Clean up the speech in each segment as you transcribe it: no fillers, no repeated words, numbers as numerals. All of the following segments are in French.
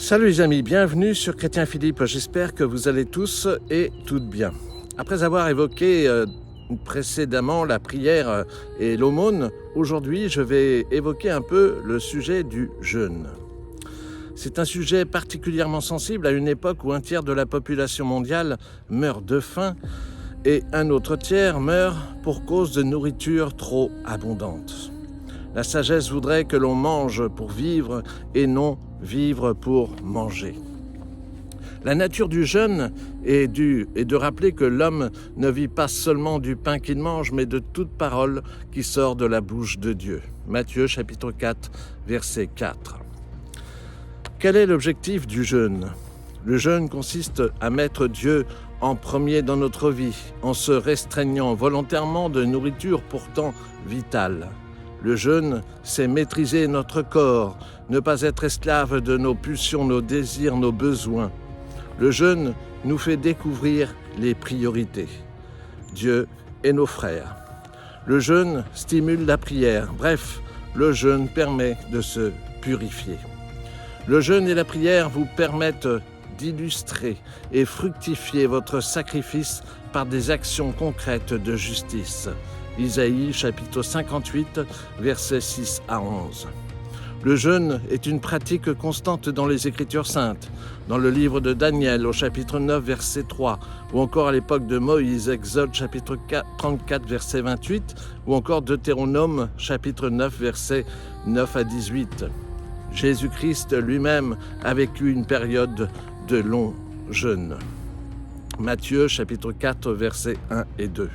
Salut les amis, bienvenue sur Chrétien Philippe, j'espère que vous allez tous et toutes bien. Après avoir évoqué précédemment la prière et l'aumône, aujourd'hui je vais évoquer un peu le sujet du jeûne. C'est un sujet particulièrement sensible à une époque où un tiers de la population mondiale meurt de faim et un autre tiers meurt pour cause de nourriture trop abondante. La sagesse voudrait que l'on mange pour vivre et non vivre pour manger. La nature du jeûne est de rappeler que l'homme ne vit pas seulement du pain qu'il mange, mais de toute parole qui sort de la bouche de Dieu. Matthieu chapitre 4, verset 4. Quel est l'objectif du jeûne ? Le jeûne consiste à mettre Dieu en premier dans notre vie, en se restreignant volontairement de nourriture pourtant vitale. Le jeûne, c'est maîtriser notre corps, ne pas être esclave de nos pulsions, nos désirs, nos besoins. Le jeûne nous fait découvrir les priorités, Dieu et nos frères. Le jeûne stimule la prière, bref, le jeûne permet de se purifier. Le jeûne et la prière vous permettent d'illustrer et fructifier votre sacrifice par des actions concrètes de justice. Isaïe chapitre 58, versets 6 à 11. Le jeûne est une pratique constante dans les Écritures saintes, dans le livre de Daniel au chapitre 9, verset 3, ou encore à l'époque de Moïse, Exode chapitre 34, verset 28, ou encore Deutéronome chapitre 9, verset 9 à 18. Jésus-Christ lui-même a vécu une période de long jeûne. Matthieu chapitre 4, versets 1 et 2.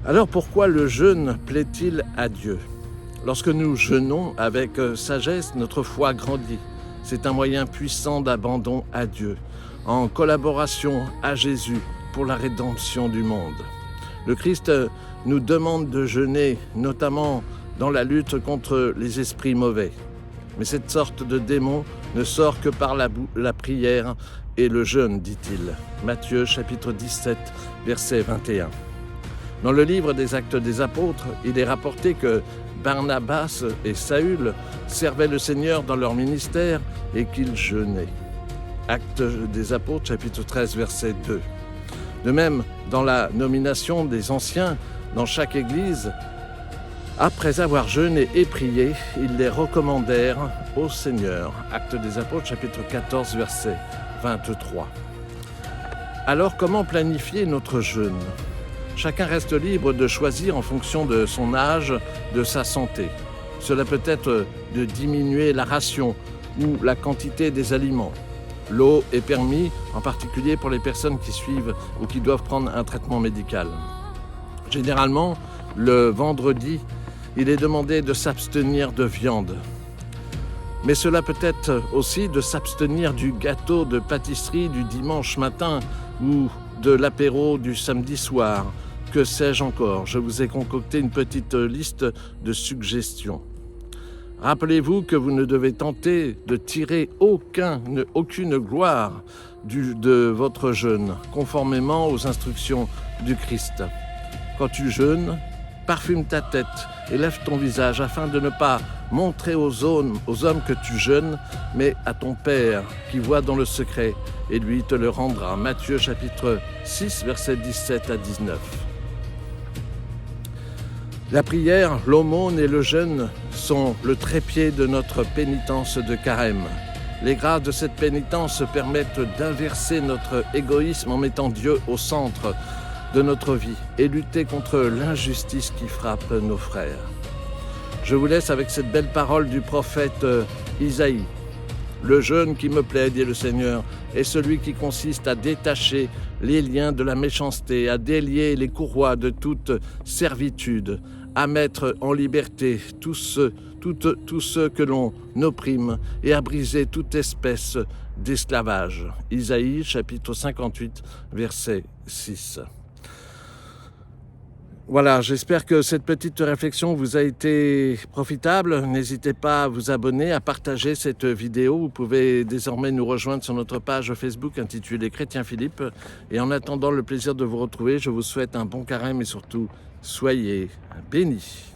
Alors pourquoi le jeûne plaît-il à Dieu ? Lorsque nous jeûnons avec sagesse, notre foi grandit. C'est un moyen puissant d'abandon à Dieu, en collaboration à Jésus pour la rédemption du monde. Le Christ nous demande de jeûner, notamment dans la lutte contre les esprits mauvais. Mais cette sorte de démon ne sort que par la prière et le jeûne, dit-il. Matthieu chapitre 17, verset 21. Dans le livre des Actes des Apôtres, il est rapporté que Barnabas et Saül servaient le Seigneur dans leur ministère et qu'ils jeûnaient. Actes des Apôtres, chapitre 13, verset 2. De même, dans la nomination des anciens dans chaque église, après avoir jeûné et prié, ils les recommandèrent au Seigneur. Actes des Apôtres, chapitre 14, verset 23. Alors, comment planifier notre jeûne ? Chacun reste libre de choisir en fonction de son âge, de sa santé. Cela peut être de diminuer la ration ou la quantité des aliments. L'eau est permise, en particulier pour les personnes qui suivent ou qui doivent prendre un traitement médical. Généralement, le vendredi, il est demandé de s'abstenir de viande. Mais cela peut être aussi de s'abstenir du gâteau de pâtisserie du dimanche matin ou de l'apéro du samedi soir. Que sais-je encore ? Je vous ai concocté une petite liste de suggestions. Rappelez-vous que vous ne devez tenter de tirer aucune gloire de votre jeûne, conformément aux instructions du Christ. Quand tu jeûnes, parfume ta tête et lève ton visage afin de ne pas montrer aux hommes que tu jeûnes, mais à ton Père qui voit dans le secret, et lui te le rendra. Matthieu chapitre 6, versets 17 à 19. La prière, l'aumône et le jeûne sont le trépied de notre pénitence de carême. Les grâces de cette pénitence permettent d'inverser notre égoïsme en mettant Dieu au centre de notre vie et lutter contre l'injustice qui frappe nos frères. Je vous laisse avec cette belle parole du prophète Isaïe. Le jeûne qui me plaît, dit le Seigneur, est celui qui consiste à détacher les liens de la méchanceté, à délier les courroies de toute servitude, à mettre en liberté tous ceux que l'on opprime et à briser toute espèce d'esclavage. Isaïe chapitre 58, verset 6. Voilà, j'espère que cette petite réflexion vous a été profitable. N'hésitez pas à vous abonner, à partager cette vidéo. Vous pouvez désormais nous rejoindre sur notre page Facebook intitulée Chrétien Philippe. Et en attendant le plaisir de vous retrouver, je vous souhaite un bon carême et surtout, soyez bénis.